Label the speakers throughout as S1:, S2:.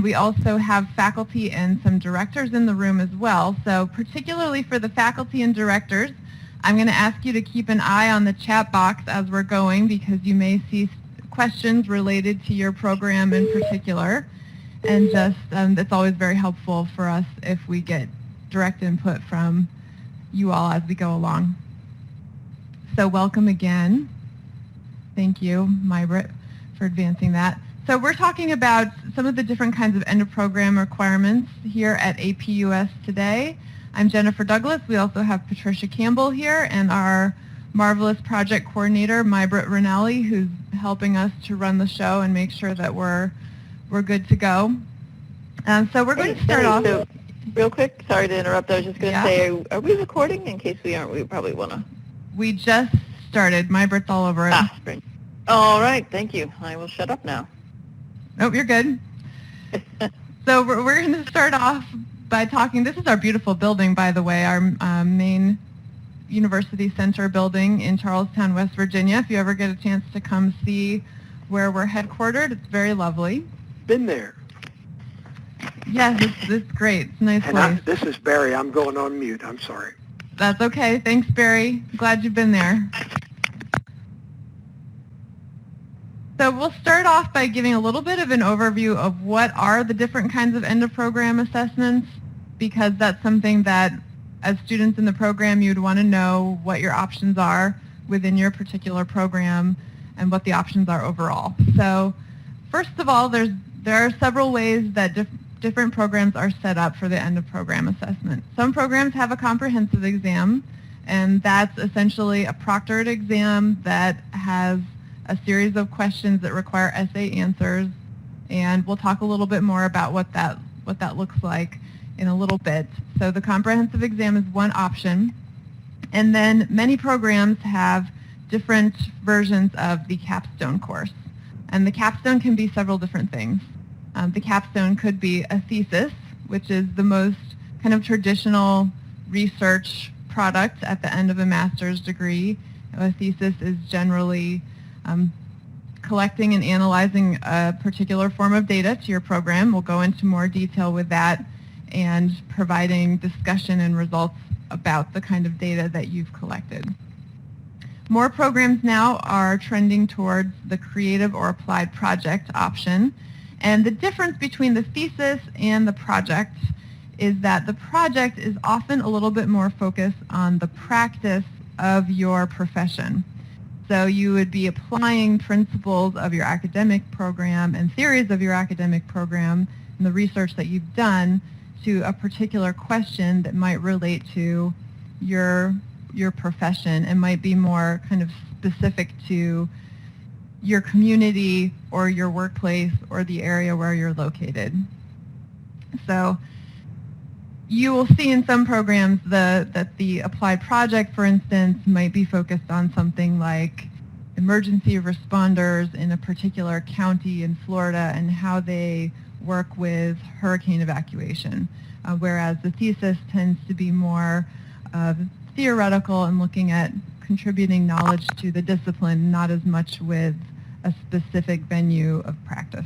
S1: we also have faculty and some directors in the room as well. So particularly for the faculty and directors, I'm going to ask you to keep an eye on the chat box as we're going, because you may see questions related to your program in particular. And just, it's always very helpful for us if we get direct input from you all as we go along. So welcome again. Thank you, Mybrit, for advancing that. So we're talking about some of the different kinds of end-of-program requirements here at APUS today. I'm Jennifer Douglas. We also have Patricia Campbell here and our marvelous project coordinator, Mybrit Rinaldi, who's helping us to run the show and make sure that we're good to go. So we're going to start off.
S2: So real quick, sorry to interrupt. I was just going to say, are we recording? In case we aren't, we probably want to.
S1: We just started. Mybrit's all over it.
S2: Spring. All right, thank you. I will shut up now.
S1: Oh, you're good. So we're going to start off by talking. This is our beautiful building, by the way, our main University Center building in Charlestown, West Virginia. If you ever get a chance to come see where we're headquartered, it's very lovely.
S3: Been there.
S1: Yes, it's great. It's a nice place.
S3: This is Barry. I'm going on mute. I'm sorry.
S1: That's okay. Thanks, Barry. Glad you've been there. So we'll start off by giving a little bit of an overview of what are the different kinds of end-of-program assessments, because that's something that as students in the program you'd want to know what your options are within your particular program and what the options are overall. So first of all, there are several ways that different programs are set up for the end-of-program assessment. Some programs have a comprehensive exam, and that's essentially a proctored exam that has a series of questions that require essay answers, and we'll talk a little bit more about what that looks like in a little bit. So the comprehensive exam is one option, and then many programs have different versions of the Capstone course, and the Capstone can be several different things. The Capstone could be a thesis, which is the most kind of traditional research product at the end of a master's degree. A thesis is generally collecting and analyzing a particular form of data to your program. We'll go into more detail with that, and providing discussion and results about the kind of data that you've collected. More programs now are trending towards the creative or applied project option. And the difference between the thesis and the project is that the project is often a little bit more focused on the practice of your profession. So you would be applying principles of your academic program and theories of your academic program and the research that you've done to a particular question that might relate to your profession and might be more kind of specific to your community or your workplace or the area where you're located. So you will see in some programs that the applied project, for instance, might be focused on something like emergency responders in a particular county in Florida and how they work with hurricane evacuation, whereas the thesis tends to be more theoretical and looking at contributing knowledge to the discipline, not as much with a specific venue of practice.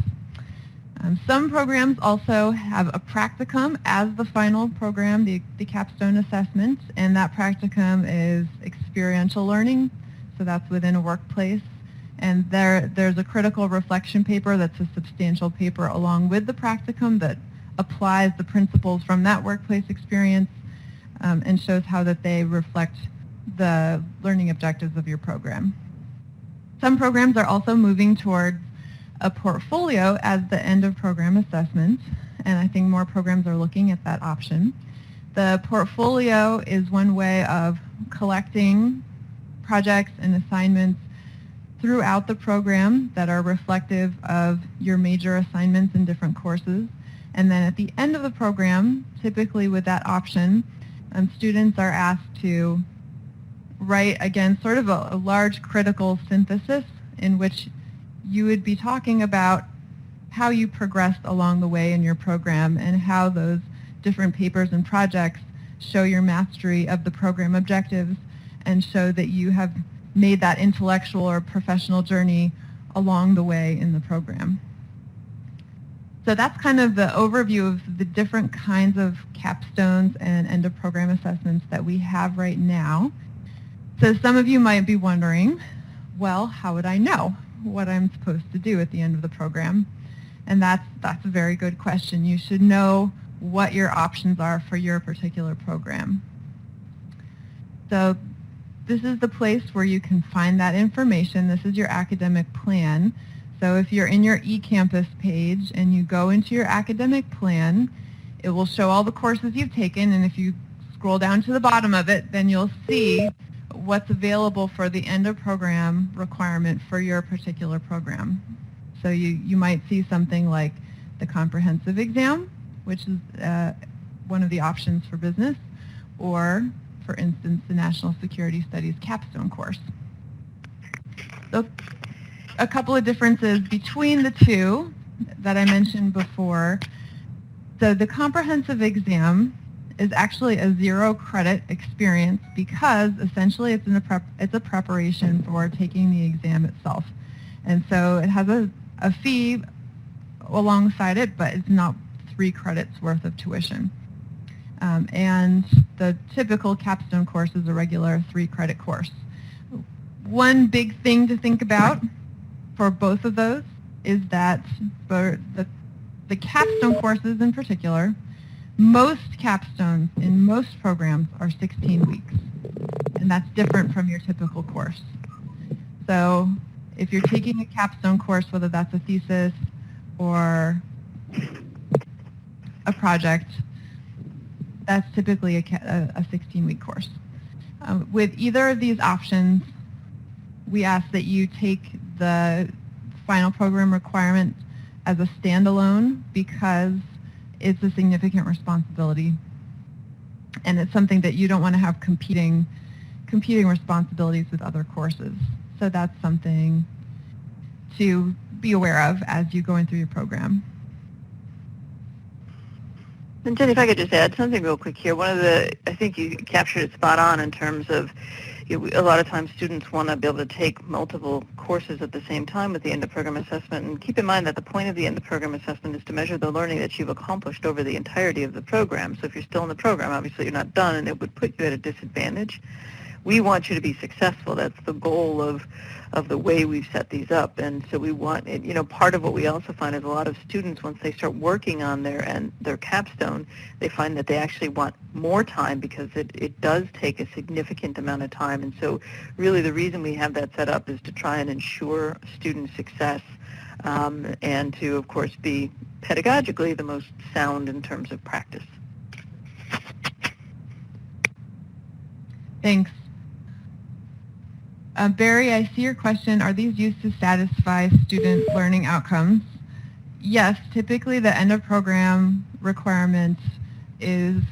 S1: Some programs also have a practicum as the final program, the Capstone assessment, and that practicum is experiential learning, so that's within a workplace. And there's a critical reflection paper that's a substantial paper along with the practicum that applies the principles from that workplace experience and shows how that they reflect the learning objectives of your program. Some programs are also moving towards a portfolio as the end of program assessment, and I think more programs are looking at that option. The portfolio is one way of collecting projects and assignments throughout the program that are reflective of your major assignments in different courses. And then at the end of the program, typically with that option, students are asked to write, again, sort of a large critical synthesis in which you would be talking about how you progressed along the way in your program and how those different papers and projects show your mastery of the program objectives and show that you have made that intellectual or professional journey along the way in the program. So that's kind of the overview of the different kinds of capstones and end of program assessments that we have right now. So some of you might be wondering, well, how would I know what I'm supposed to do at the end of the program? And that's a very good question. You should know what your options are for your particular program. So this is the place where you can find that information. This is your academic plan. So if you're in your eCampus page and you go into your academic plan, it will show all the courses you've taken, and if you scroll down to the bottom of it, then you'll see what's available for the end of program requirement for your particular program. So you might see something like the comprehensive exam, which is one of the options for business, or for instance, the National Security Studies Capstone course. So a couple of differences between the two that I mentioned before. So the comprehensive exam is actually a 0 credit experience because essentially it's a preparation for taking the exam itself. And so it has a fee alongside it, but it's not 3 credits worth of tuition. And the typical capstone course is a regular 3 credit course. One big thing to think about for both of those is that for the capstone courses in particular, most capstones in most programs are 16 weeks, and that's different from your typical course. So if you're taking a capstone course, whether that's a thesis or a project, that's typically a 16-week course. With either of these options, we ask that you take the final program requirement as a standalone because it's a significant responsibility, and it's something that you don't want to have competing responsibilities with other courses. So that's something to be aware of as you're going through your program.
S2: And Jenny, if I could just add something real quick here. I think you captured it spot on in terms of, a lot of times students want to be able to take multiple courses at the same time with the end of program assessment. And keep in mind that the point of the end of program assessment is to measure the learning that you've accomplished over the entirety of the program. So if you're still in the program, obviously you're not done, and it would put you at a disadvantage. We want you to be successful. That's the goal of the way we've set these up. And so we want it, part of what we also find is a lot of students, once they start working on their capstone, they find that they actually want more time because it does take a significant amount of time. And so really the reason we have that set up is to try and ensure student success and to, of course, be pedagogically the most sound in terms of practice.
S1: Thanks. Barry, I see your question. Are these used to satisfy student learning outcomes? Yes, typically the end of program requirement is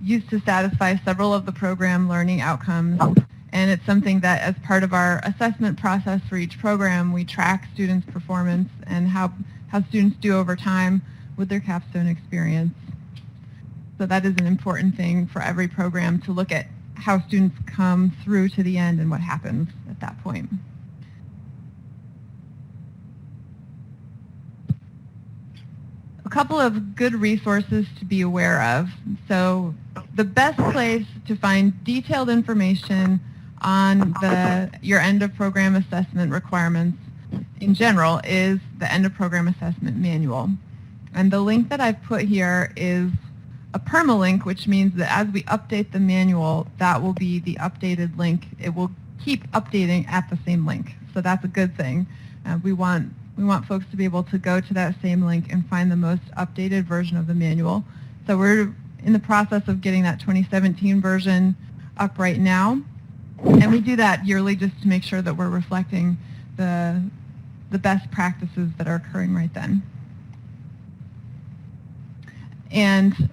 S1: used to satisfy several of the program learning outcomes, and it's something that as part of our assessment process for each program, we track students' performance and how students do over time with their capstone experience. So that is an important thing for every program to look at how students come through to the end and what happens at that point. A couple of good resources to be aware of. So the best place to find detailed information on your end of program assessment requirements in general is the end of program assessment manual. And the link that I've put here is a permalink, which means that as we update the manual, that will be the updated link. It will keep updating at the same link, so that's a good thing. We want folks to be able to go to that same link and find the most updated version of the manual. So we're in the process of getting that 2017 version up right now, and we do that yearly just to make sure that we're reflecting the best practices that are occurring right then. And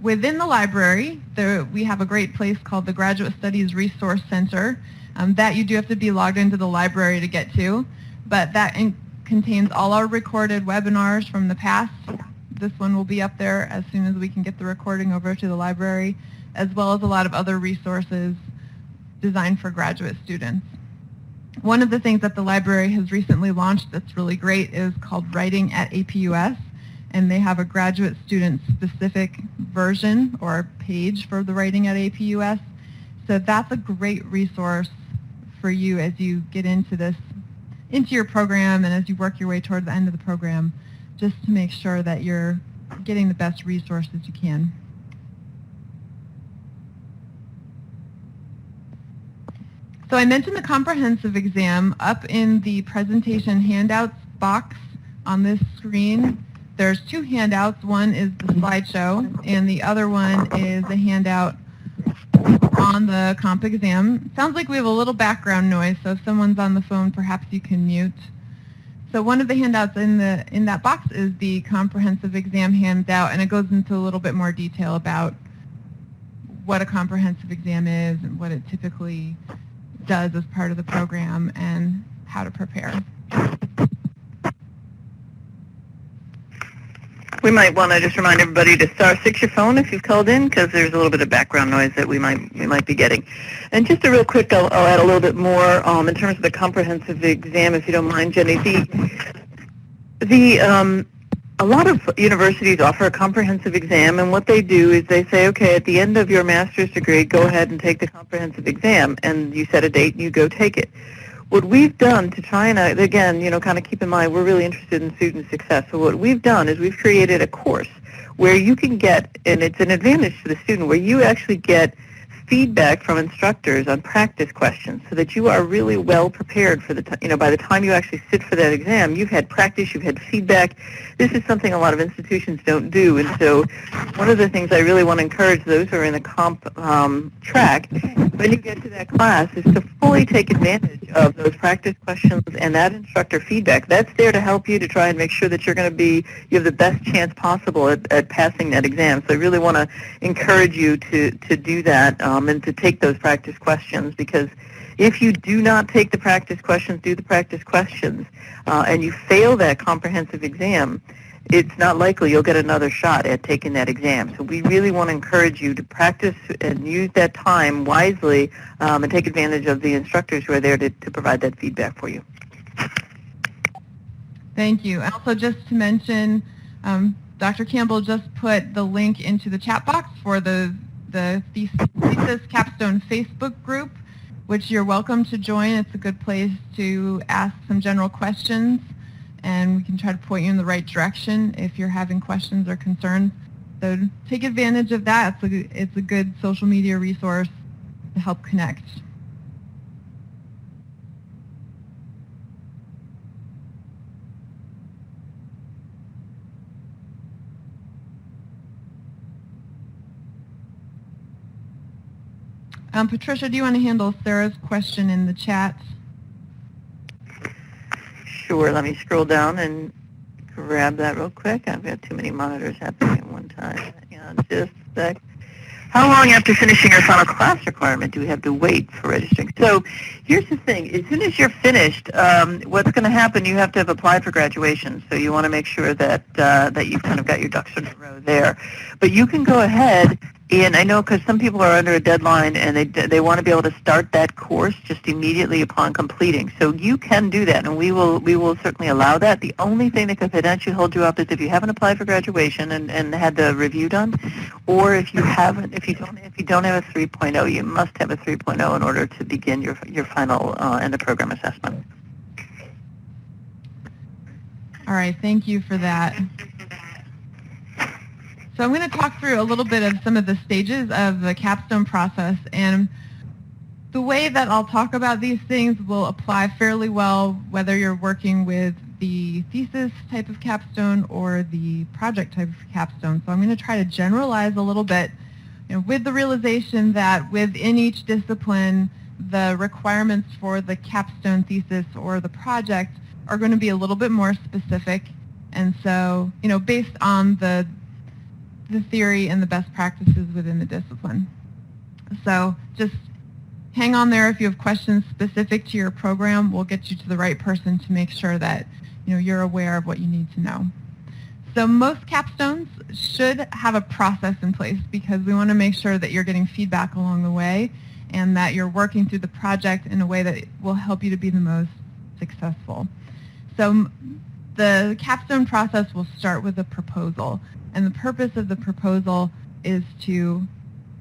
S1: within the library, we have a great place called the Graduate Studies Resource Center that you do have to be logged into the library to get to, but that contains all our recorded webinars from the past. This one will be up there as soon as we can get the recording over to the library, as well as a lot of other resources designed for graduate students. One of the things that the library has recently launched that's really great is called Writing at APUS. and they have a graduate student specific version or page for the writing at APUS. So that's a great resource for you as you get into your program and as you work your way toward the end of the program, just to make sure that you're getting the best resources you can. So I mentioned the comprehensive exam. Up in the presentation handouts box on this screen, there's two handouts. One is the slideshow, and the other one is a handout on the comp exam. Sounds like we have a little background noise, so if someone's on the phone, perhaps you can mute. So one of the handouts in that box is the comprehensive exam handout, and it goes into a little bit more detail about what a comprehensive exam is and what it typically does as part of the program and how to prepare.
S2: We might want to just remind everybody to *6 your phone if you've called in, because there's a little bit of background noise that we might be getting. And just a real quick, I'll add a little bit more in terms of the comprehensive exam, if you don't mind, Jenny. A lot of universities offer a comprehensive exam, and what they do is they say, okay, at the end of your master's degree, go ahead and take the comprehensive exam, and you set a date and you go take it. What we've done to try and, again, kind of keep in mind, we're really interested in student success. So what we've done is we've created a course where you can get, and it's an advantage to the student, where you actually get feedback from instructors on practice questions so that you are really well prepared for the by the time you actually sit for that exam, you've had practice, you've had feedback. This is something a lot of institutions don't do, and so one of the things I really want to encourage those who are in the comp track, when you get to that class, is to fully take advantage of those practice questions and that instructor feedback. That's there to help you to try and make sure that you have the best chance possible at passing that exam. So I really want to encourage you to do that and to take those practice questions, because if you do not take the practice questions, and you fail that comprehensive exam, it's not likely you'll get another shot at taking that exam. So we really want to encourage you to practice and use that time wisely and take advantage of the instructors who are there to provide that feedback for you.
S1: Thank you. Also, just to mention, Dr. Campbell just put the link into the chat box for the Thesis Capstone Facebook group, which you're welcome to join. It's a good place to ask some general questions, and we can try to point you in the right direction if you're having questions or concerns. So take advantage of that. It's a good social media resource to help connect. Patricia, do you want to handle Sarah's question in the chat?
S2: Sure. Let me scroll down and grab that real quick. I've got too many monitors happening at one time. Hang on just a sec. How long after finishing your final class requirement do we have to wait for registering? So here's the thing. As soon as you're finished, what's going to happen, you have to have applied for graduation. So you want to make sure that you've kind of got your ducks in a row there. But you can go ahead, and I know because some people are under a deadline and they want to be able to start that course just immediately upon completing. So you can do that, and we will certainly allow that. The only thing that could potentially hold you up is if you haven't applied for graduation and had the review done, or if you don't have a 3.0, you must have a 3.0 in order to begin your final end of program assessment.
S1: All right, thank you for that. So I'm going to talk through a little bit of some of the stages of the capstone process, and the way that I'll talk about these things will apply fairly well whether you're working with the thesis type of capstone or the project type of capstone. So I'm going to try to generalize a little bit, with the realization that within each discipline, the requirements for the capstone thesis or the project are going to be a little bit more specific. And so, based on the theory and the best practices within the discipline. So just hang on there. If you have questions specific to your program, we'll get you to the right person to make sure that you're aware of what you need to know. So most capstones should have a process in place because we want to make sure that you're getting feedback along the way and that you're working through the project in a way that will help you to be the most successful. So The capstone process will start with a proposal, and the purpose of the proposal is to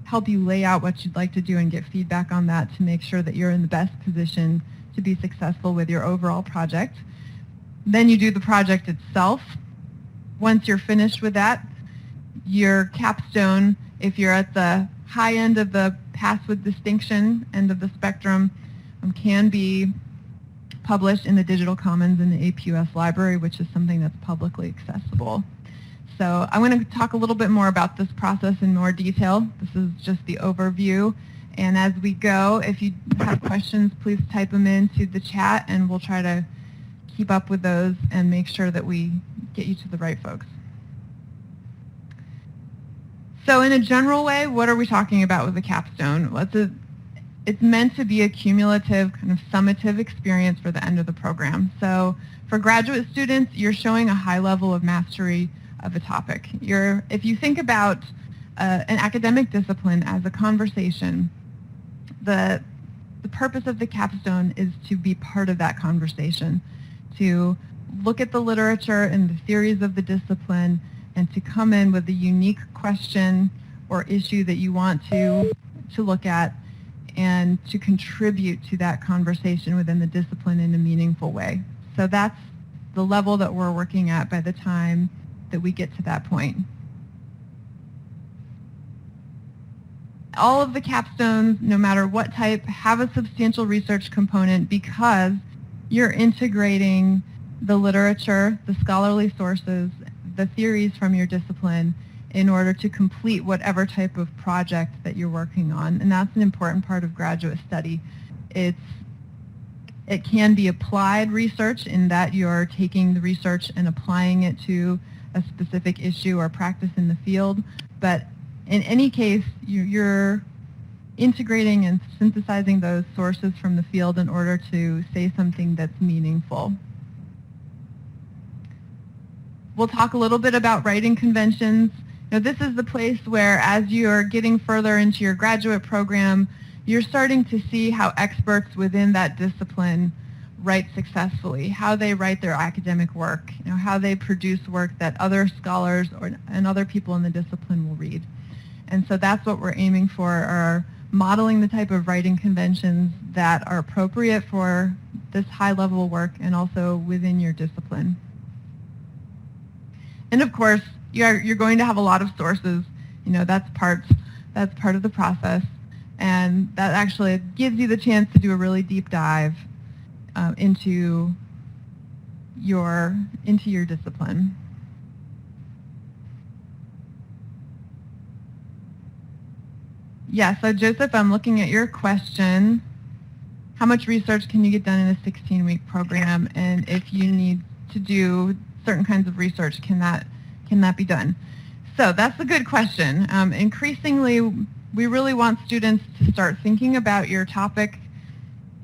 S1: help you lay out what you'd like to do and get feedback on that to make sure that you're in the best position to be successful with your overall project. Then you do the project itself. Once you're finished with that, your capstone, if you're at the high end of the pass with distinction end of the spectrum, can be published in the Digital Commons in the APUS library, which is something that's publicly accessible. So I'm going to talk a little bit more about this process in more detail. This is just the overview. And as we go, if you have questions, please type them into the chat, and we'll try to keep up with those and make sure that we get you to the right folks. So in a general way, what are we talking about with the capstone? Well, it's meant to be a cumulative, kind of summative experience for the end of the program. So for graduate students, you're showing a high level of mastery of a topic. If you think about an academic discipline as a conversation, the purpose of the capstone is to be part of that conversation, to look at the literature and the theories of the discipline, and to come in with a unique question or issue that you want to look at, and to contribute to that conversation within the discipline in a meaningful way. So that's the level that we're working at by the time that we get to that point. All of the capstones, no matter what type, have a substantial research component because you're integrating the literature, the scholarly sources, the theories from your discipline in order to complete whatever type of project that you're working on. And that's an important part of graduate study. It can be applied research in that you're taking the research and applying it to a specific issue or practice in the field. But in any case, you're integrating and synthesizing those sources from the field in order to say something that's meaningful. We'll talk a little bit about writing conventions. Now, this is the place where, as you're getting further into your graduate program, you're starting to see how experts within that discipline write successfully, how they write their academic work, how they produce work that other scholars and other people in the discipline will read. And so that's what we're aiming for, are modeling the type of writing conventions that are appropriate for this high-level work and also within your discipline. And of course, you're going to have a lot of sources. That's part of the process, and that actually gives you the chance to do a really deep dive into your discipline. Yeah, so Joseph, I'm looking at your question. How much research can you get done in a 16-week program? And if you need to do certain kinds of research, can that be done? So that's a good question. Increasingly, we really want students to start thinking about your topic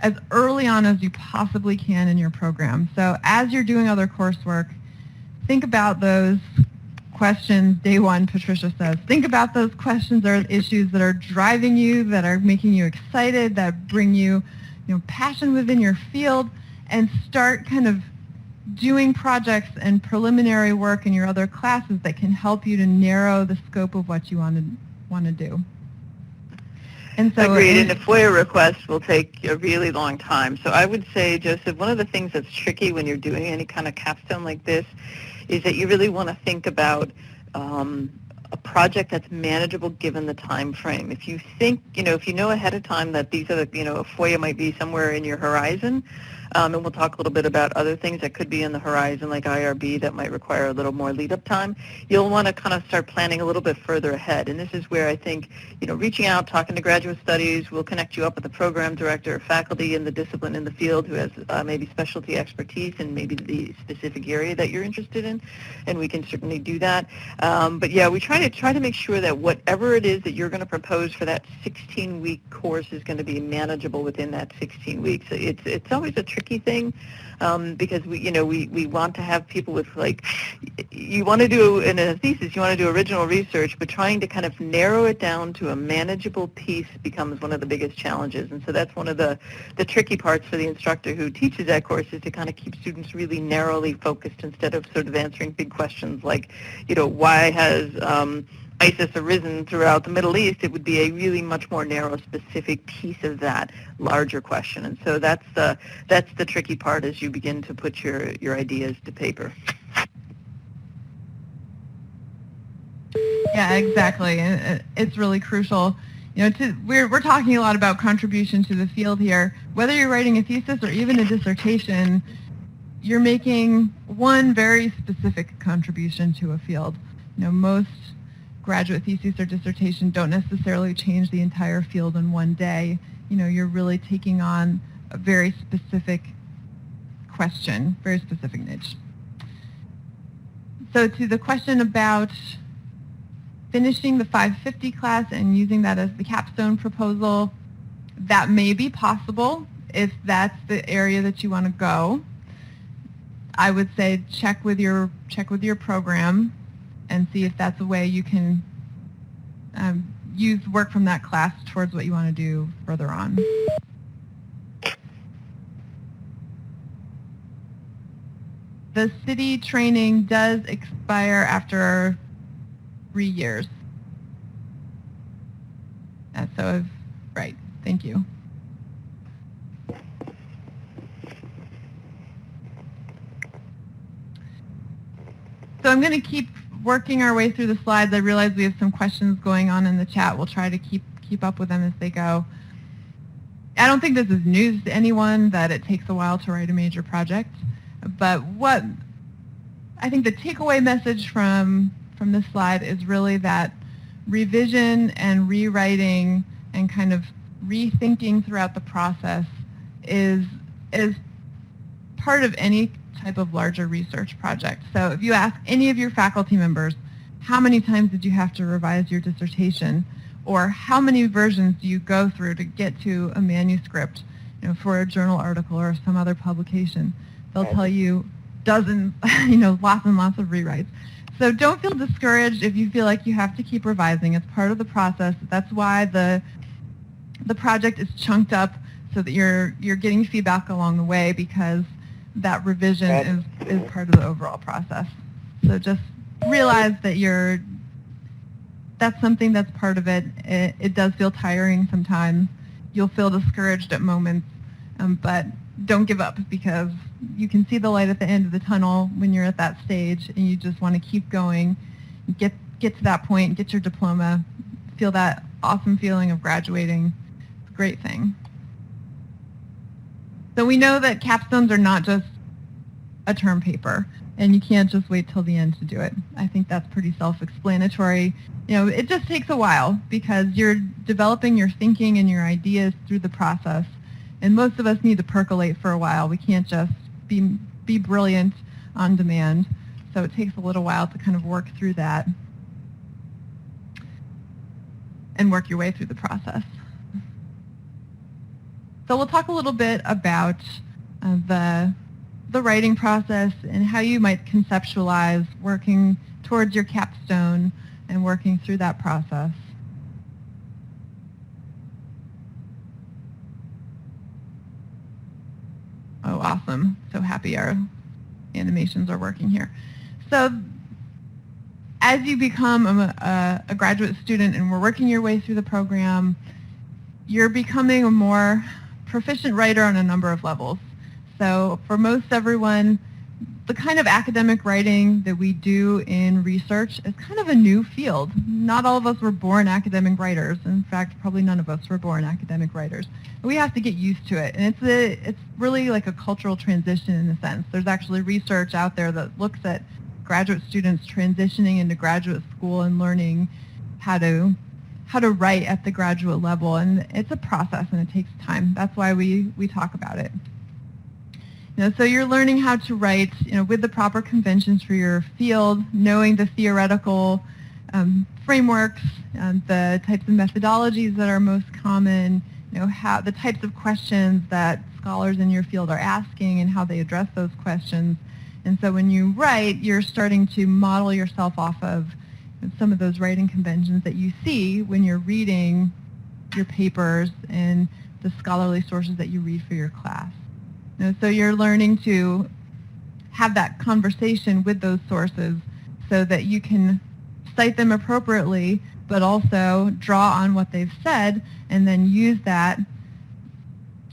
S1: as early on as you possibly can in your program. So as you're doing other coursework, think about those questions. Day one, Patricia says, think about those questions or issues that are driving you, that are making you excited, that bring you, passion within your field, and start kind of doing projects and preliminary work in your other classes that can help you to narrow the scope of what you want to do. And so
S2: agreed, and a FOIA request will take a really long time. So I would say, Joseph, one of the things that's tricky when you're doing any kind of capstone like this is that you really want to think about a project that's manageable given the time frame. If you think, if you know ahead of time that these are a FOIA might be somewhere in your horizon, and we'll talk a little bit about other things that could be in the horizon, like IRB, that might require a little more lead-up time. You'll want to kind of start planning a little bit further ahead. And this is where I think, reaching out, talking to graduate studies, we'll connect you up with the program director or faculty in the discipline in the field who has maybe specialty expertise in maybe the specific area that you're interested in, and we can certainly do that. But yeah, we try to make sure that whatever it is that you're going to propose for that 16-week course is going to be manageable within that 16 weeks. It's always a tricky tricky thing. Because we want to have people with, like, you want to do in a thesis, you want to do original research, but trying to kind of narrow it down to a manageable piece becomes one of the biggest challenges. And so that's one of the tricky parts for the instructor who teaches that course, is to kind of keep students really narrowly focused instead of sort of answering big questions like, why has ISIS arisen throughout the Middle East. It would be a really much more narrow, specific piece of that larger question. And so that's the tricky part as you begin to put your ideas to paper.
S1: Yeah, exactly. And it's really crucial. We're talking a lot about contribution to the field here. Whether you're writing a thesis or even a dissertation, you're making one very specific contribution to a field. Most graduate thesis or dissertation don't necessarily change the entire field in one day. You're really taking on a very specific question, very specific niche. So to the question about finishing the 550 class and using that as the capstone proposal, that may be possible if that's the area that you want to go. I would say check with your program and see if that's a way you can use work from that class towards what you want to do further on. The city training does expire after 3 years. Right, thank you. So I'm going to keep working our way through the slides. I realize we have some questions going on in the chat. We'll try to keep up with them as they go. I don't think this is news to anyone that it takes a while to write a major project, but what I think the takeaway message from this slide is really that revision and rewriting and kind of rethinking throughout the process is part of any type of larger research project. So if you ask any of your faculty members, how many times did you have to revise your dissertation, or how many versions do you go through to get to a manuscript, for a journal article or some other publication, they'll tell you dozens, lots and lots of rewrites. So don't feel discouraged if you feel like you have to keep revising. It's part of the process. That's why the project is chunked up so that you're getting feedback along the way, because that revision is part of the overall process. So just realize that that's something that's part of it. It does feel tiring sometimes. You'll feel discouraged at moments, but don't give up, because you can see the light at the end of the tunnel when you're at that stage, and you just want to keep going, get to that point, get your diploma, feel that awesome feeling of graduating. It's a great thing. So we know that capstones are not just a term paper, and you can't just wait till the end to do it. I think that's pretty self-explanatory. It just takes a while, because you're developing your thinking and your ideas through the process, and most of us need to percolate for a while. We can't just be brilliant on demand, so it takes a little while to kind of work through that and work your way through the process. So we'll talk a little bit about the writing process and how you might conceptualize working towards your capstone and working through that process. Oh, awesome. So happy our animations are working here. So as you become a graduate student and we're working your way through the program, you're becoming a more proficient writer on a number of levels. So for most everyone, the kind of academic writing that we do in research is kind of a new field. Not all of us were born academic writers. In fact, probably none of us were born academic writers. We have to get used to it, and it's really like a cultural transition in a sense. There's actually research out there that looks at graduate students transitioning into graduate school and learning how to write at the graduate level, and it's a process and it takes time. That's why we talk about it. So you're learning how to write, with the proper conventions for your field, knowing the theoretical frameworks, the types of methodologies that are most common, how the types of questions that scholars in your field are asking and how they address those questions. And so when you write, you're starting to model yourself off of some of those writing conventions that you see when you're reading your papers and the scholarly sources that you read for your class. So you're learning to have that conversation with those sources so that you can cite them appropriately, but also draw on what they've said and then use that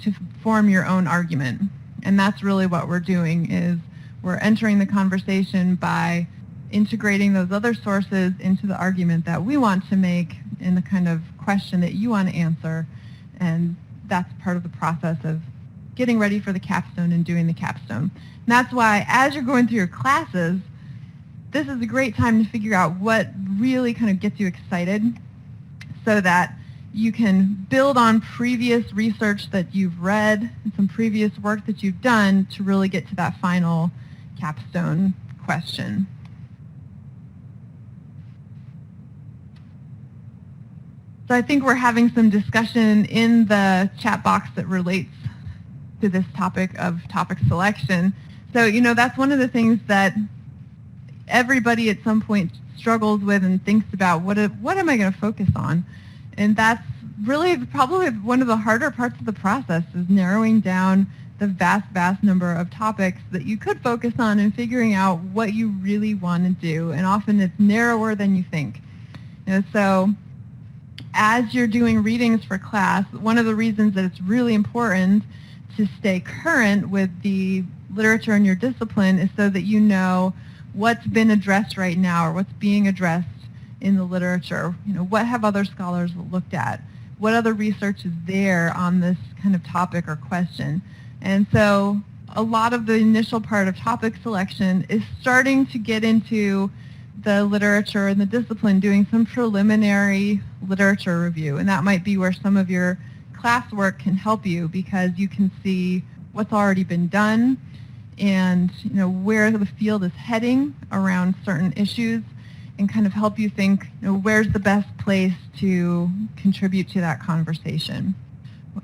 S1: to form your own argument. And that's really what we're doing, is we're entering the conversation by integrating those other sources into the argument that we want to make in the kind of question that you want to answer. And that's part of the process of getting ready for the capstone and doing the capstone. And that's why as you're going through your classes, this is a great time to figure out what really kind of gets you excited so that you can build on previous research that you've read and some previous work that you've done to really get to that final capstone question. So I think we're having some discussion in the chat box that relates to this topic of topic selection. So, that's one of the things that everybody at some point struggles with and thinks about, what am I going to focus on? And that's really probably one of the harder parts of the process, is narrowing down the vast number of topics that you could focus on and figuring out what you really want to do. And often it's narrower than you think. So as you're doing readings for class, one of the reasons that it's really important to stay current with the literature in your discipline is so that you know what's been addressed right now or what's being addressed in the literature. What have other scholars looked at? What other research is there on this kind of topic or question? And so a lot of the initial part of topic selection is starting to get into the literature and the discipline, doing some preliminary literature review. And that might be where some of your classwork can help you, because you can see what's already been done and where the field is heading around certain issues, and kind of help you think, where's the best place to contribute to that conversation,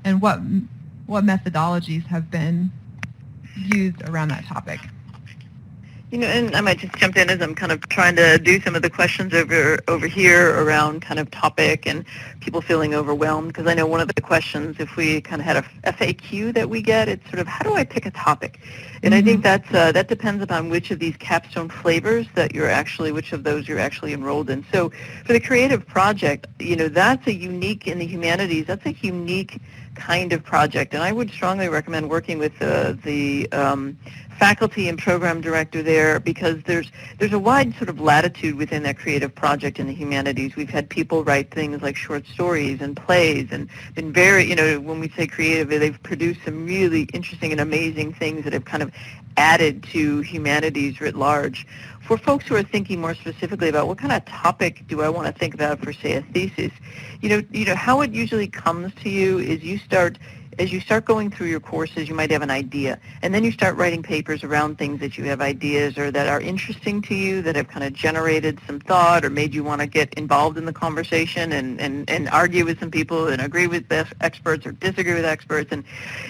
S1: and what methodologies have been used around that topic.
S2: And I might just jump in as I'm kind of trying to do some of the questions over here around kind of topic and people feeling overwhelmed, because I know one of the questions, if we kind of had a FAQ that we get, it's sort of, how do I pick a topic? And I think that depends upon which of these capstone flavors which of those you're actually enrolled in. So for the creative project, that's a unique, in the humanities, that's a unique kind of project. And I would strongly recommend working with the faculty and program director there, because there's a wide sort of latitude within that creative project in the humanities. We've had people write things like short stories and plays, and been very, when we say creative, they've produced some really interesting and amazing things that have kind of added to humanities writ large. For folks who are thinking more specifically about what kind of topic do I want to think about for, say, a thesis, how it usually comes to you is as you start going through your courses, you might have an idea, and then you start writing papers around things that you have ideas or that are interesting to you, that have kind of generated some thought or made you want to get involved in the conversation and argue with some people and agree with experts or disagree with experts. And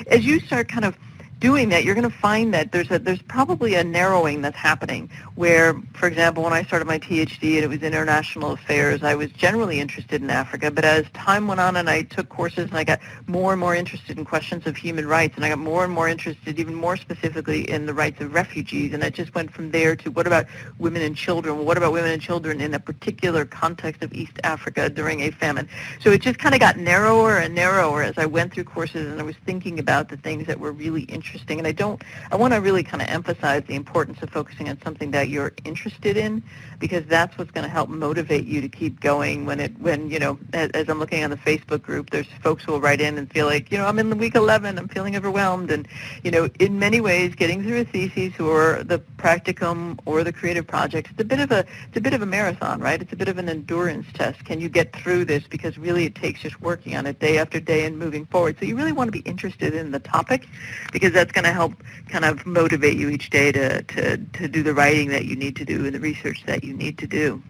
S2: as you start kind of doing that, you're going to find that there's probably a narrowing that's happening where, for example, when I started my PhD and it was international affairs, I was generally interested in Africa, but as time went on and I took courses and I got more and more interested in questions of human rights, and I got more and more interested even more specifically in the rights of refugees, and it just went from there to what about women and children? What about women and children in a particular context of East Africa during a famine? So it just kind of got narrower and narrower as I went through courses and I was thinking about the things that were really interesting. And I want to really kind of emphasize the importance of focusing on something that you're interested in, because that's what's going to help motivate you to keep going when as I'm looking on the Facebook group, there's folks who will write in and feel like, I'm in the week 11, I'm feeling overwhelmed. And, in many ways, getting through a thesis or the practicum or the creative project, it's a bit of a marathon, right? It's a bit of an endurance test. Can you get through this? Because really it takes just working on it day after day and moving forward. So you really want to be interested in the topic, because that's going to help kind of motivate you each day to do the writing that you need to do and the research that you need to do.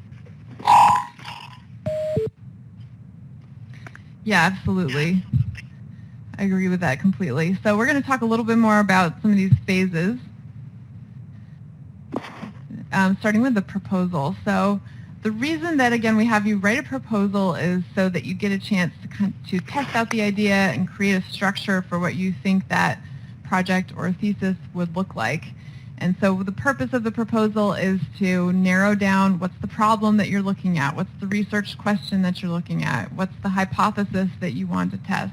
S1: Yeah, absolutely. I agree with that completely. So we're going to talk a little bit more about some of these phases, starting with the proposal. So the reason that, again, we have you write a proposal is so that you get a chance to test out the idea and create a structure for what you think that project or thesis would look like. And so the purpose of the proposal is to narrow down what's the problem that you're looking at, what's the research question that you're looking at, what's the hypothesis that you want to test.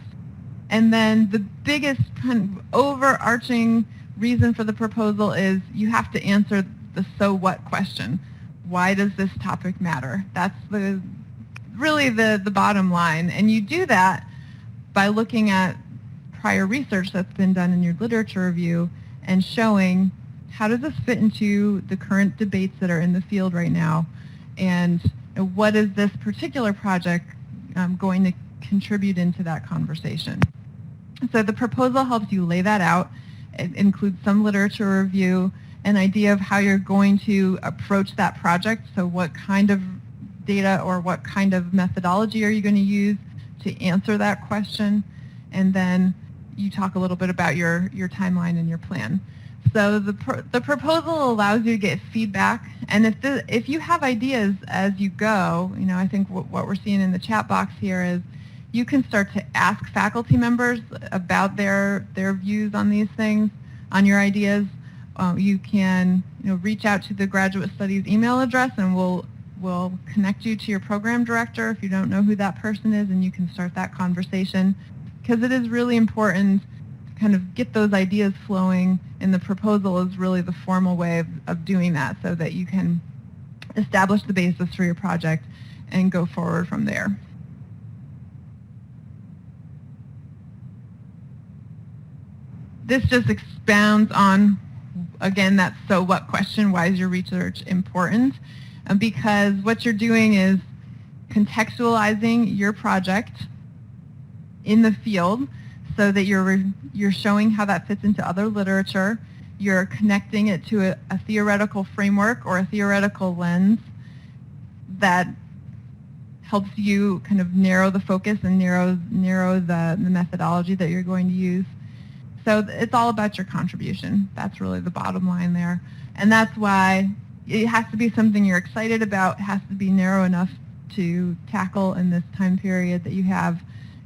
S1: And then the biggest kind of overarching reason for the proposal is you have to answer the so what question. Why does this topic matter? That's really the bottom line. And you do that by looking at prior research that's been done in your literature review and showing how does this fit into the current debates that are in the field right now, and what is this particular project going to contribute into that conversation. So the proposal helps you lay that out. It includes some literature review, an idea of how you're going to approach that project, so what kind of data or what kind of methodology are you going to use to answer that question, and then you talk a little bit about your timeline and your plan. So the proposal allows you to get feedback, and if you have ideas as you go, I think what we're seeing in the chat box here is you can start to ask faculty members about their views on these things, on your ideas. You can reach out to the Graduate Studies email address, and we'll connect you to your program director if you don't know who that person is, and you can start that conversation, because it is really important to kind of get those ideas flowing, and the proposal is really the formal way of doing that, so that you can establish the basis for your project and go forward from there. This just expounds on, again, that so what question. Why is your research important? Because what you're doing is contextualizing your project in the field, so that you're showing how that fits into other literature. You're connecting it to a theoretical framework or a theoretical lens that helps you kind of narrow the focus and narrow the methodology that you're going to use. So it's all about your contribution. That's really the bottom line there. And that's why it has to be something you're excited about. It has to be narrow enough to tackle in this time period that you have.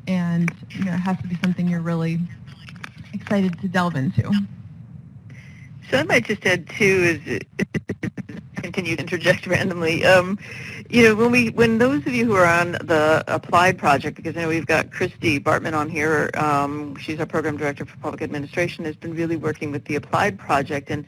S1: And it has to be something you're really excited to delve into.
S2: So I might just add, too, is continue to interject randomly. When those of you who are on the applied project, because I know we've got Christy Bartman on here, she's our program director for public administration, has been really working with the applied project, and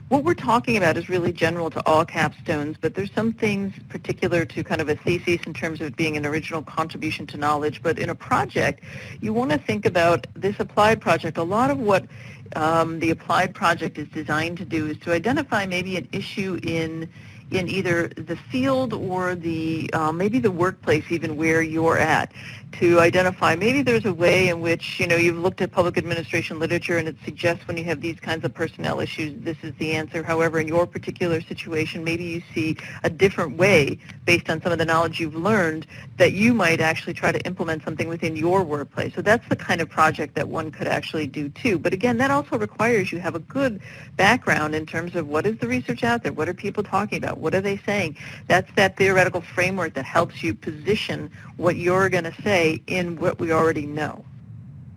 S2: what we're talking about is really general to all capstones, but there's some things particular to kind of a thesis in terms of it being an original contribution to knowledge. But in a project, you want to think about this applied project. A lot of what the applied project is designed to do is to identify maybe an issue in either the field or the maybe the workplace, even where you're at, to identify maybe there's a way in which you've looked at public administration literature and it suggests when you have these kinds of personnel issues, this is the answer. However, in your particular situation, maybe you see a different way based on some of the knowledge you've learned that you might actually try to implement something within your workplace. So that's the kind of project that one could actually do too. But again, that also requires you have a good background in terms of what is the research out there, what are people talking about, what are they saying. That's that theoretical framework that helps you position what you're going to say in what we already know.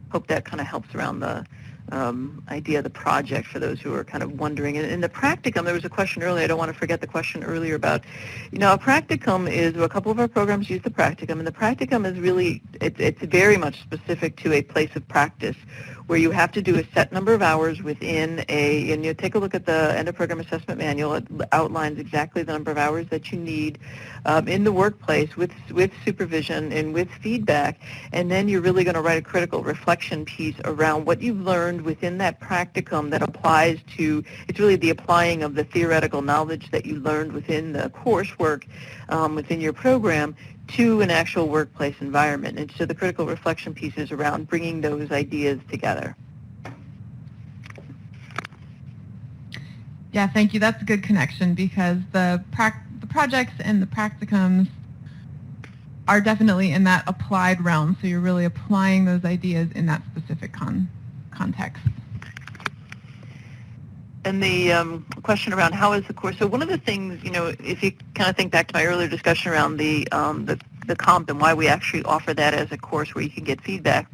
S2: Hope that kind of helps around the idea of the project for those who are kind of wondering. And in the practicum, there was a question earlier, I don't want to forget the question earlier about, a practicum is, a couple of our programs use the practicum, and the practicum is really, it's very much specific to a place of practice where you have to do a set number of hours within and you take a look at the end of program assessment manual. It outlines exactly the number of hours that you need in the workplace with supervision and with feedback, and then you're really going to write a critical reflection piece around what you've learned within that practicum that applies to, it's really the applying of the theoretical knowledge that you learned within the coursework within your program to an actual workplace environment. And so the critical reflection piece is around bringing those ideas together.
S1: Yeah, thank you. That's a good connection, because the projects and the practicums are definitely in that applied realm. So you're really applying those ideas in that specific context.
S2: And the question around how is the course, so one of the things, if you kind of think back to my earlier discussion around the comp and why we actually offer that as a course where you can get feedback,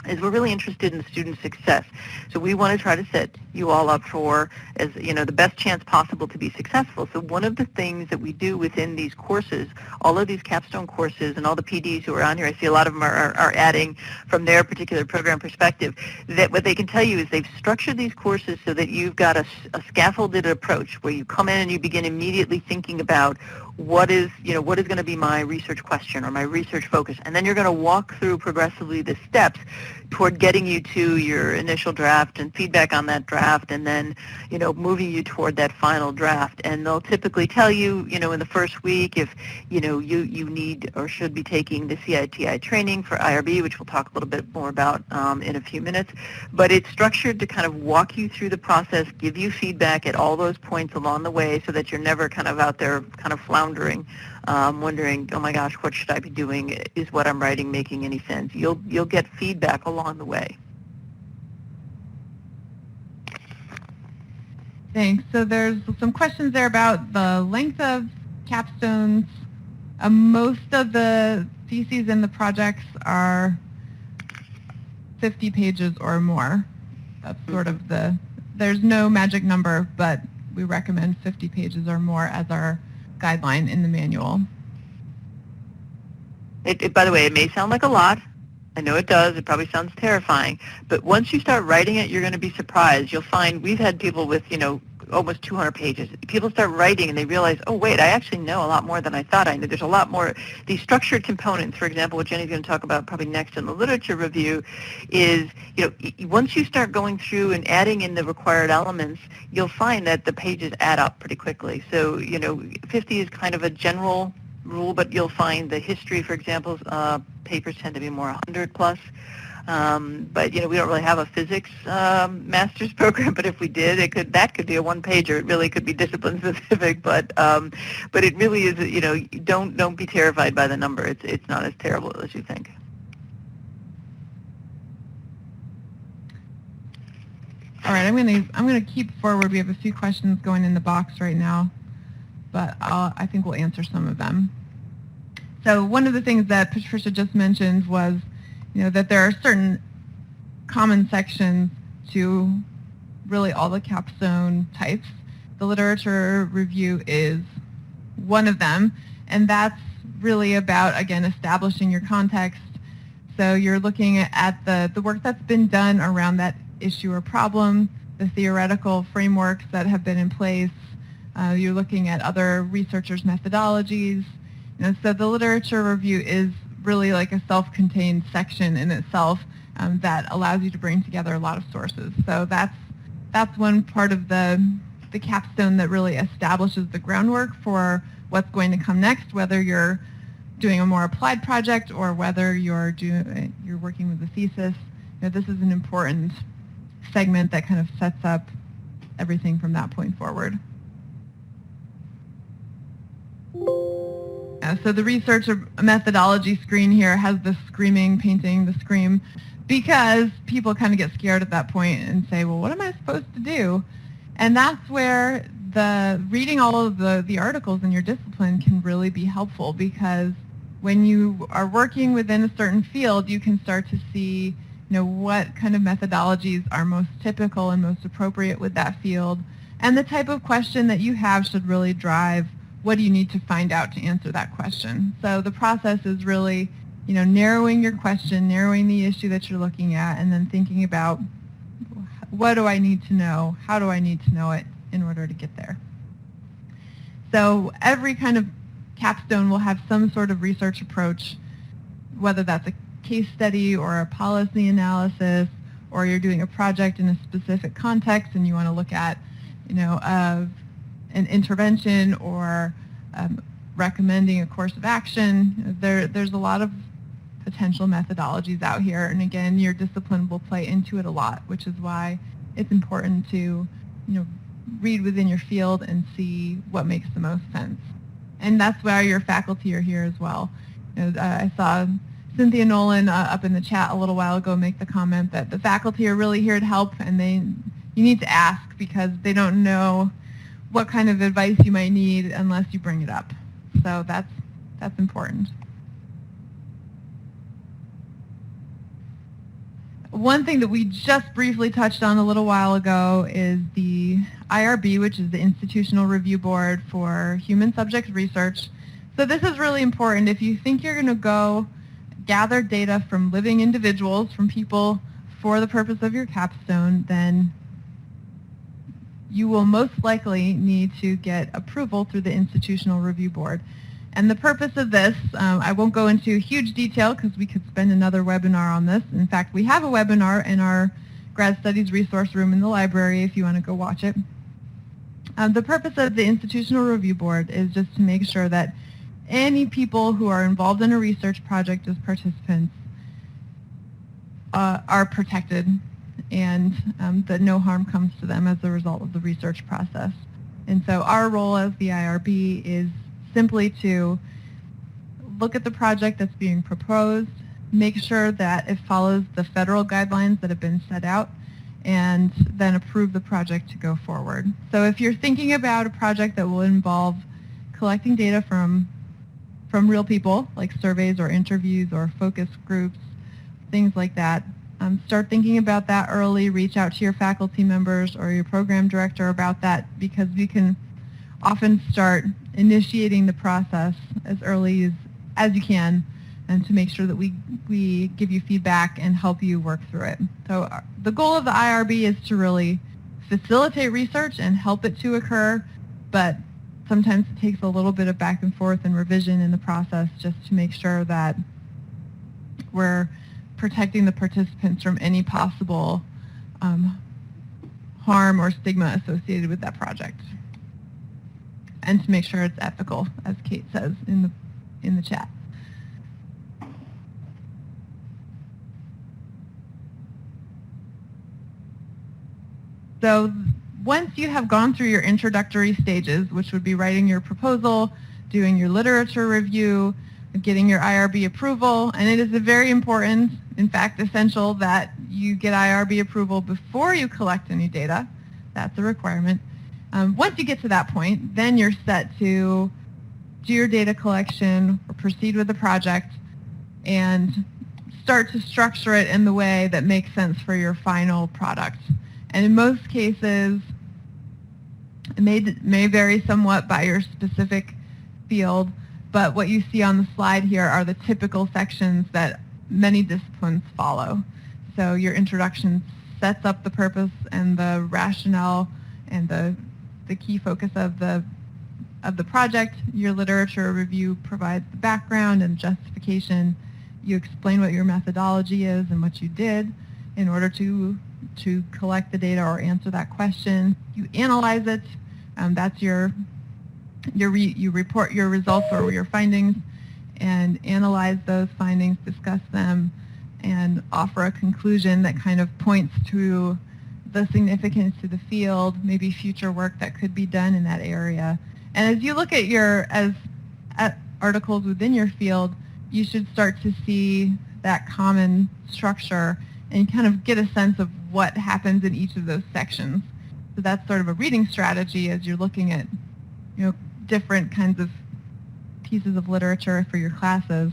S2: is we're really interested in student success. So we want to try to set you all up for, as the best chance possible to be successful. So one of the things that we do within these courses, all of these Capstone courses and all the PDs who are on here, I see a lot of them are adding from their particular program perspective, that what they can tell you is they've structured these courses so that you've got a scaffolded approach where you come in and you begin immediately thinking about what is going to be my research question or my research focus, and then you're going to walk through progressively the steps toward getting you to your initial draft and feedback on that draft, and then moving you toward that final draft. And they'll typically tell you in the first week if you need or should be taking the CITI training for IRB, which we'll talk a little bit more about in a few minutes. But it's structured to kind of walk you through the process, give you feedback at all those points along the way, so that you're never kind of out there kind of floundering, wondering, oh my gosh, what should I be doing? Is what I'm writing making any sense? You'll get feedback along the way.
S1: Thanks. So there's some questions there about the length of capstones. Most of the theses in the projects are 50 pages or more. That's sort of there's no magic number, but we recommend 50 pages or more as our guideline in the manual.
S2: By the way, it may sound like a lot. I know it does. It probably sounds terrifying. But once you start writing it, you're going to be surprised. You'll find we've had people with, almost 200 pages. People start writing and they realize, oh, wait, I actually know a lot more than I thought I knew. There's a lot more. These structured components, for example, what Jenny's going to talk about probably next in the literature review, is, once you start going through and adding in the required elements, you'll find that the pages add up pretty quickly. So, 50 is kind of a general rule, but you'll find the history, for example, papers tend to be more 100 plus. But we don't really have a physics master's program. But if we did, that could be a one-pager. It really could be discipline specific. But it really is. Don't be terrified by the number. It's not as terrible as you think.
S1: All right, I'm gonna keep forward. We have a few questions going in the box right now, but I think we'll answer some of them. So one of the things that Patricia just mentioned was, that there are certain common sections to really all the capstone types. The literature review is one of them, and that's really about, again, establishing your context. So you're looking at the work that's been done around that issue or problem, the theoretical frameworks that have been in place. You're looking at other researchers' methodologies. So the literature review is really like a self-contained section in itself that allows you to bring together a lot of sources. So that's one part of the capstone that really establishes the groundwork for what's going to come next, whether you're doing a more applied project or whether you're working with a thesis. This is an important segment that kind of sets up everything from that point forward. So the researcher methodology screen here has the screaming, painting, the scream, because people kind of get scared at that point and say, well, what am I supposed to do? And that's where reading all of the articles in your discipline can really be helpful, because when you are working within a certain field, you can start to see what kind of methodologies are most typical and most appropriate with that field. And the type of question that you have should really drive what do you need to find out to answer that question. So the process is really, narrowing your question, narrowing the issue that you're looking at, and then thinking about what do I need to know? How do I need to know it in order to get there? So every kind of capstone will have some sort of research approach, whether that's a case study or a policy analysis, or you're doing a project in a specific context and you want to look at, an intervention or recommending a course of action. There's a lot of potential methodologies out here, and again, your discipline will play into it a lot, which is why it's important to read within your field and see what makes the most sense. And that's why your faculty are here as well. I saw Cynthia Nolan up in the chat a little while ago make the comment that the faculty are really here to help, and you need to ask because they don't know what kind of advice you might need unless you bring it up. So that's important. One thing that we just briefly touched on a little while ago is the IRB, which is the Institutional Review Board for Human Subject Research. So this is really important. If you think you're going to go gather data from living individuals, from people for the purpose of your capstone, then you will most likely need to get approval through the Institutional Review Board. And the purpose of this, I won't go into huge detail because we could spend another webinar on this. In fact, we have a webinar in our grad studies resource room in the library if you want to go watch it. The purpose of the Institutional Review Board is just to make sure that any people who are involved in a research project as participants are protected, and that no harm comes to them as a result of the research process. And so our role as the IRB is simply to look at the project that's being proposed, make sure that it follows the federal guidelines that have been set out, and then approve the project to go forward. So if you're thinking about a project that will involve collecting data from real people, like surveys or interviews or focus groups, things like that, start thinking about that early. Reach out to your faculty members or your program director about that, because we can often start initiating the process as early as you can, and to make sure that we give you feedback and help you work through it. So the goal of the IRB is to really facilitate research and help it to occur, but sometimes it takes a little bit of back and forth and revision in the process just to make sure that we're protecting the participants from any possible harm or stigma associated with that project, and to make sure it's ethical, as Kate says in the chat. So once you have gone through your introductory stages, which would be writing your proposal, doing your literature review, getting your IRB approval, and it is very important, in fact essential, that you get IRB approval before you collect any data. That's a requirement. Once you get to that point, then you're set to do your data collection or proceed with the project and start to structure it in the way that makes sense for your final product. And in most cases, it may vary somewhat by your specific field, but what you see on the slide here are the typical sections that many disciplines follow. So your introduction sets up the purpose and the rationale and the key focus of the project. Your literature review provides the background and justification. You explain what your methodology is and what you did in order to collect the data or answer that question. You analyze it. That's you report your results or your findings and analyze those findings, discuss them, and offer a conclusion that kind of points to the significance to the field, maybe future work that could be done in that area. And as you look at at articles within your field, you should start to see that common structure and kind of get a sense of what happens in each of those sections. So that's sort of a reading strategy as you're looking at, different kinds of pieces of literature for your classes.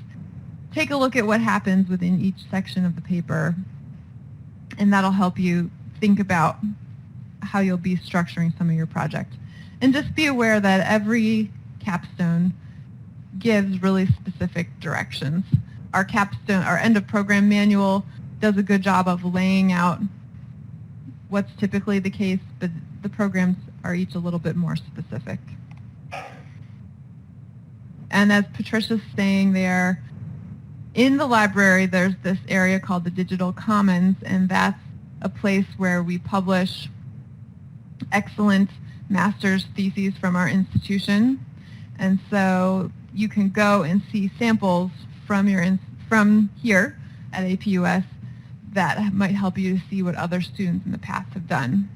S1: Take a look at what happens within each section of the paper, and that'll help you think about how you'll be structuring some of your project. And just be aware that every capstone gives really specific directions. Our capstone, our end of program manual, does a good job of laying out what's typically the case, but the programs are each a little bit more specific. And as Patricia's saying there, in the library there's this area called the Digital Commons, and that's a place where we publish excellent master's theses from our institution. And so you can go and see samples from here at APUS that might help you to see what other students in the past have done.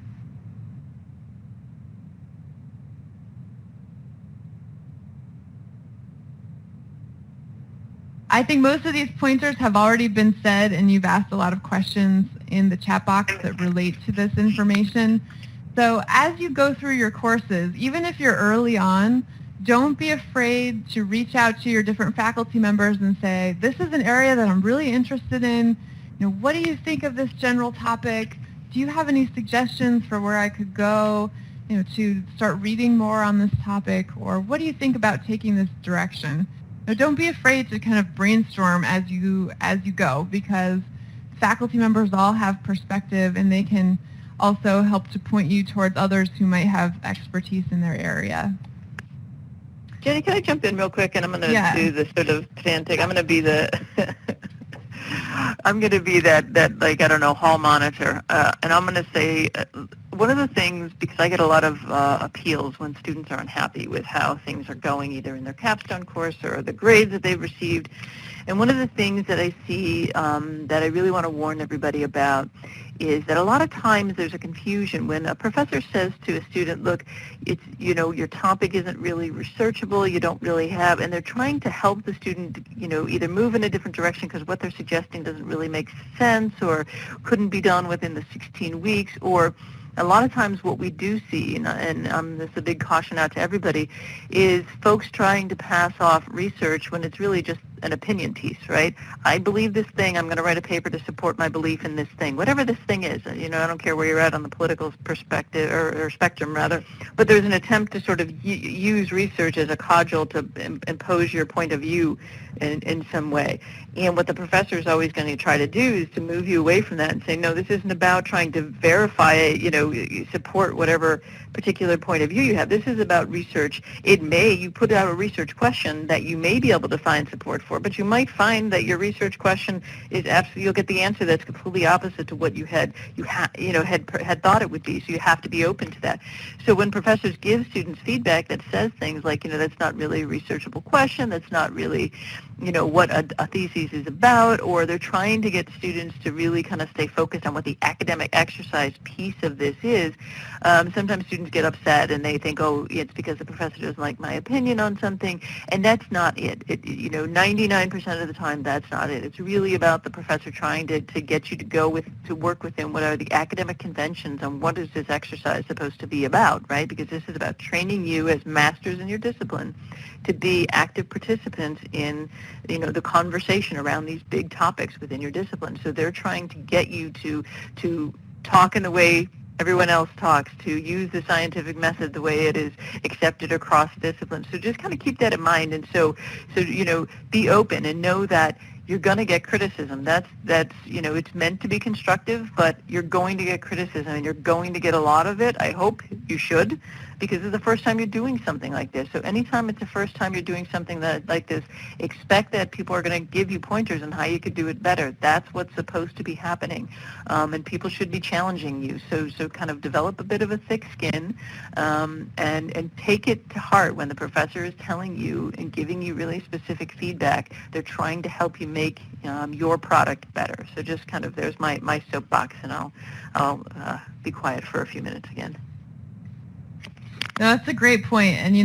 S1: I think most of these pointers have already been said, and you've asked a lot of questions in the chat box that relate to this information. So as you go through your courses, even if you're early on, don't be afraid to reach out to your different faculty members and say, this is an area that I'm really interested in. What do you think of this general topic? Do you have any suggestions for where I could go, to start reading more on this topic? Or what do you think about taking this direction? Don't be afraid to kind of brainstorm as you go, because faculty members all have perspective, and they can also help to point you towards others who might have expertise in their area.
S2: Jenny, can I jump in real quick? And I'm going to do the sort of pedantic. I'm going to be the I'm going to be that like, I don't know, hall monitor. And I'm going to say one of the things, because I get a lot of appeals when students are unhappy with how things are going, either in their Capstone course or the grades that they've received. And one of the things that I see that I really want to warn everybody about is that a lot of times there's a confusion when a professor says to a student, look, it's, your topic isn't really researchable, you don't really have, and they're trying to help the student, either move in a different direction because what they're suggesting doesn't really make sense or couldn't be done within the 16 weeks, or a lot of times what we do see, and this is a big caution out to everybody, is folks trying to pass off research when it's really just an opinion piece, right? I believe this thing, I'm going to write a paper to support my belief in this thing, whatever this thing is. I don't care where you're at on the political perspective or spectrum, rather, but there's an attempt to sort of use research as a cudgel to impose your point of view in some way. And what the professor is always going to try to do is to move you away from that and say, no, this isn't about trying to verify, support whatever particular point of view you have. This is about research. You put out a research question that you may be able to find support for, but you might find that your research question is absolutely, you'll get the answer that's completely opposite to what you had thought it would be. So you have to be open to that. So when professors give students feedback that says things like, that's not really a researchable question, that's not really, what a thesis is about, or they're trying to get students to really kind of stay focused on what the academic exercise piece of this is, sometimes students get upset and they think, oh, it's because the professor doesn't like my opinion on something, and that's not it. 99% of the time, that's not it. It's really about the professor trying to get you to work within what are the academic conventions on what is this exercise supposed to be about, right? Because this is about training you as masters in your discipline to be active participants in, the conversation around these big topics within your discipline. So they're trying to get you to talk in the way everyone else talks, to use the scientific method the way it is accepted across disciplines. So just kind of keep that in mind. And so be open and know that you're going to get criticism. That's it's meant to be constructive, but you're going to get criticism, and you're going to get a lot of it. I hope you should, because it's the first time you're doing something like this. So anytime it's the first time you're doing something like this, expect that people are going to give you pointers on how you could do it better. That's what's supposed to be happening, and people should be challenging you. So kind of develop a bit of a thick skin, and take it to heart when the professor is telling you and giving you really specific feedback. They're trying to help you make your product better. So just kind of, there's my soapbox, and I'll be quiet for a few minutes again.
S1: No, that's a great point. And,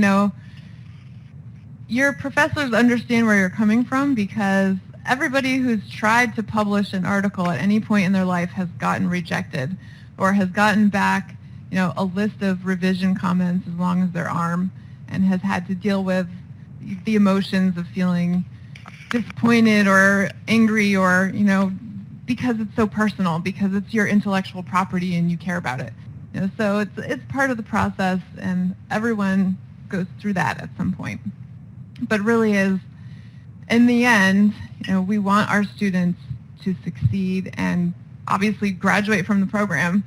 S1: your professors understand where you're coming from, because everybody who's tried to publish an article at any point in their life has gotten rejected or has gotten back, a list of revision comments as long as their arm, and has had to deal with the emotions of feeling disappointed or angry, or, because it's so personal, because it's your intellectual property and you care about it. So it's part of the process, and everyone goes through that at some point. But really is, in the end, we want our students to succeed and obviously graduate from the program.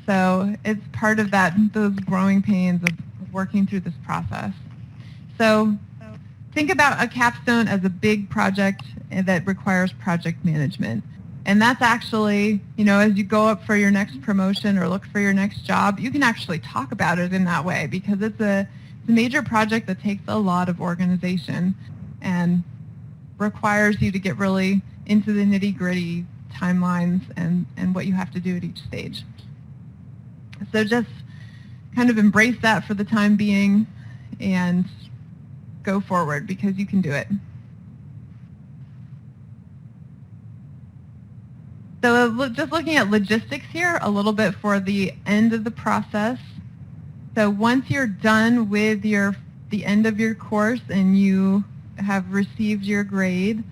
S1: So it's part of those growing pains of working through this process. So think about a capstone as a big project that requires project management. And that's actually, as you go up for your next promotion or look for your next job, you can actually talk about it in that way, because it's a major project that takes a lot of organization and requires you to get really into the nitty-gritty timelines and what you have to do at each stage. So just kind of embrace that for the time being and go forward, because you can do it. So just looking at logistics here a little bit for the end of the process. So once you're done with the end of your course and you have received your grade,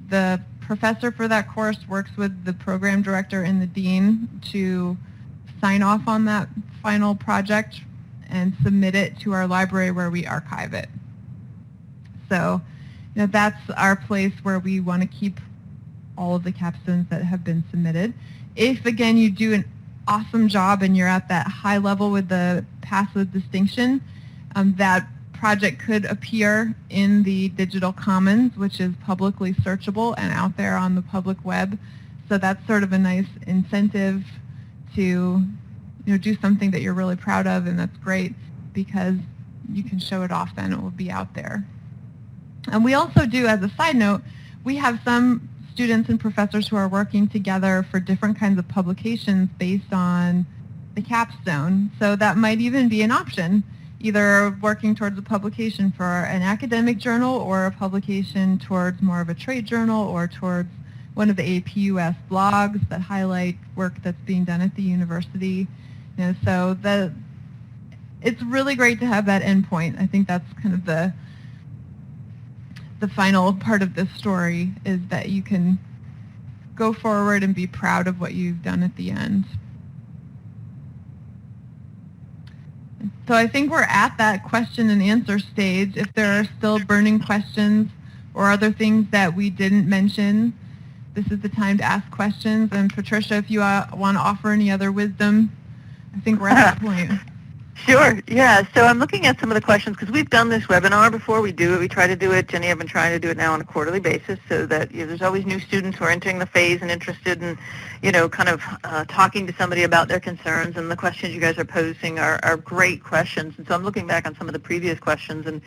S1: the professor for that course works with the program director and the dean to sign off on that final project and submit it to our library where we archive it. So that's our place where we want to keep all of the capstones that have been submitted. If, again, you do an awesome job and you're at that high level with the pass with distinction, that project could appear in the Digital Commons, which is publicly searchable and out there on the public web. So that's sort of a nice incentive to do something that you're really proud of, and that's great because you can show it off then. It will be out there. And we also do, as a side note, we have some students and professors who are working together for different kinds of publications based on the capstone. So that might even be an option, either working towards a publication for an academic journal or a publication towards more of a trade journal or towards one of the APUS blogs that highlight work that's being done at the university. So it's really great to have that endpoint. I think that's kind of the final part of this story, is that you can go forward and be proud of what you've done at the end. So I think we're at that question and answer stage. If there are still burning questions or other things that we didn't mention, this is the time to ask questions. And Patricia, if you want to offer any other wisdom, I think we're at that point.
S2: Sure, yeah. So I'm looking at some of the questions because we've done this webinar before. We do it. We try to do it. Jenny, I've been trying to do it now on a quarterly basis so that there's always new students who are entering the phase and interested in, kind of talking to somebody about their concerns. And the questions you guys are posing are great questions. And so I'm looking back on some of the previous questions. And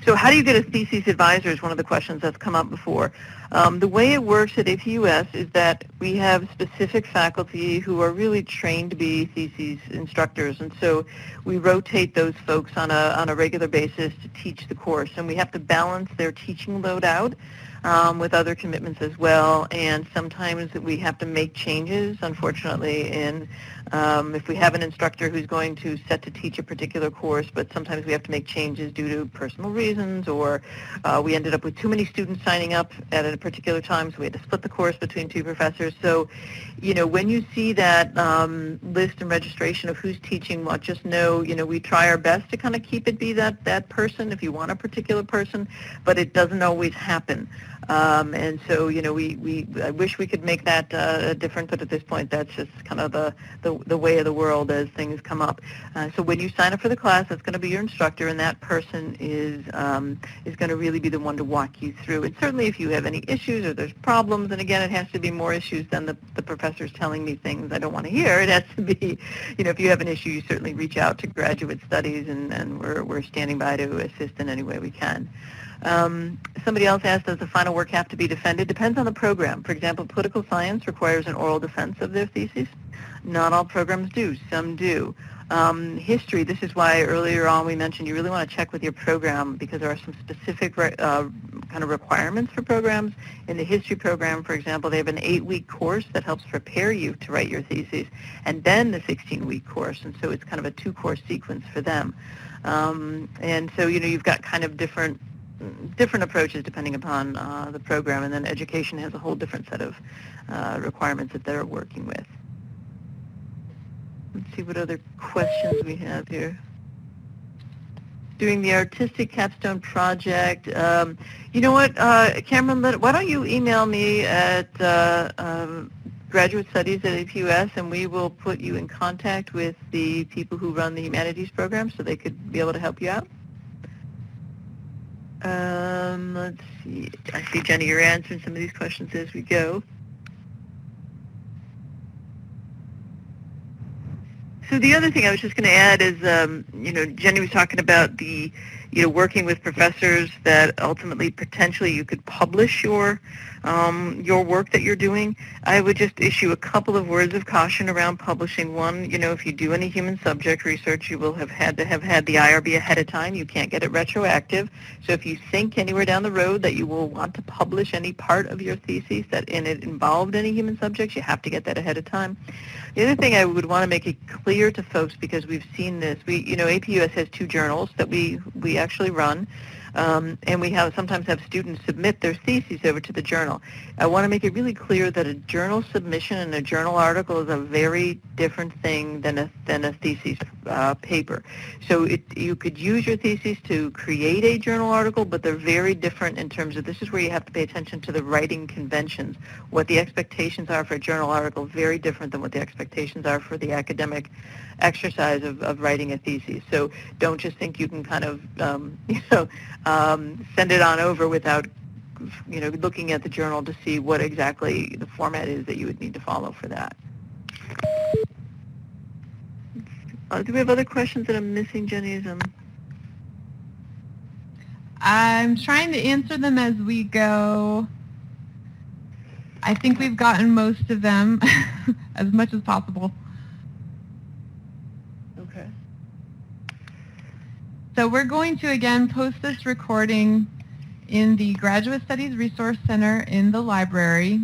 S2: so how do you get a thesis advisor is one of the questions that's come up before. The way it works at APUS is that we have specific faculty who are really trained to be thesis instructors, and so we rotate those folks on a regular basis to teach the course, and we have to balance their teaching load out with other commitments as well, and sometimes we have to make changes, unfortunately, in if we have an instructor who's going to set to teach a particular course, but sometimes we have to make changes due to personal reasons, or we ended up with too many students signing up at a particular time, so we had to split the course between two professors. So, when you see that list and registration of who's teaching what, just know, we try our best to kind of keep it be that person if you want a particular person, but it doesn't always happen. And so, I wish we could make that different, but at this point, that's just kind of the way of the world as things come up. So when you sign up for the class, that's going to be your instructor, and that person is going to really be the one to walk you through. And certainly, if you have any issues or there's problems, and again, it has to be more issues than the professor's telling me things I don't want to hear. It has to be, if you have an issue, you certainly reach out to Graduate Studies, and we're standing by to assist in any way we can. Somebody else asked, does the final work have to be defended? Depends on the program. For example, political science requires an oral defense of their thesis. Not all programs do. Some do. History, this is why earlier on we mentioned you really want to check with your program because there are some specific kind of requirements for programs. In the history program, for example, they have an 8-week course that helps prepare you to write your thesis, and then the 16-week course, and so it's kind of a 2-course sequence for them. And so, you've got kind of different approaches depending upon the program, and then education has a whole different set of requirements that they're working with. Let's see what other questions we have here. Doing the artistic capstone project. You know what, Cameron, why don't you email me at Graduate Studies at APUS, and we will put you in contact with the people who run the humanities program so they could be able to help you out. Let's see. I see, Jenny, you're answering some of these questions as we go. So the other thing I was just going to add is, Jenny was talking about the, working with professors that ultimately potentially you could publish your work that you're doing. I would just issue a couple of words of caution around publishing. One, if you do any human subject research, you will have had to have had the IRB ahead of time. You can't get it retroactive. So if you think anywhere down the road that you will want to publish any part of your thesis that in it involved any human subjects, you have to get that ahead of time. The other thing I would want to make it clear to folks, because we've seen this, APUS has 2 journals that we actually run. And we sometimes have students submit their theses over to the journal. I want to make it really clear that a journal submission and a journal article is a very different thing than a thesis paper. So you could use your thesis to create a journal article, but they're very different in terms of, this is where you have to pay attention to the writing conventions. What the expectations are for a journal article, very different than what the expectations are for the academic exercise of writing a thesis. So don't just think you can kind of, send it on over without, looking at the journal to see what exactly the format is that you would need to follow for that. Do we have other questions that I'm missing, Jenny?
S1: I'm trying to answer them as we go. I think we've gotten most of them as much as possible.
S2: Okay.
S1: So we're going to, again, post this recording in the Graduate Studies Resource Center in the library.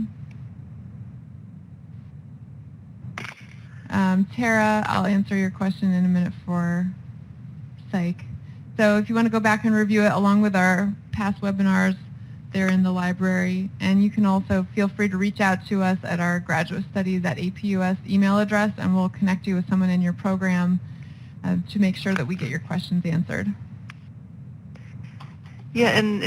S1: Tara, I'll answer your question in a minute for Psych. So if you want to go back and review it along with our past webinars, they're in the library. And you can also feel free to reach out to us at our Graduate Studies at APUS email address, and we'll connect you with someone in your program to make sure that we get your questions answered.
S2: Yeah, and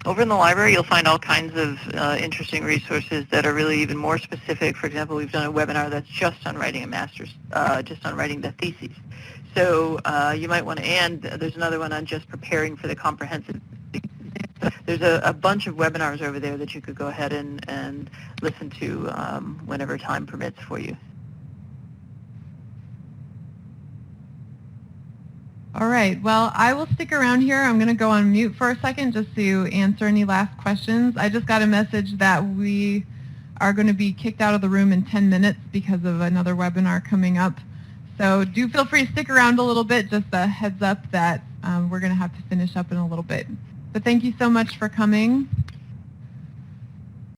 S2: over in the library, you'll find all kinds of interesting resources that are really even more specific. For example, we've done a webinar that's just on writing a master's, just on writing the thesis. So you might want to, and there's another one on just preparing for the comprehensive. There's a bunch of webinars over there that you could go ahead and listen to whenever time permits for you.
S1: All right, well, I will stick around here. I'm going to go on mute for a second just to answer any last questions. I just got a message that we are going to be kicked out of the room in 10 minutes because of another webinar coming up. So do feel free to stick around a little bit, just a heads up that we're going to have to finish up in a little bit. But thank you so much for coming.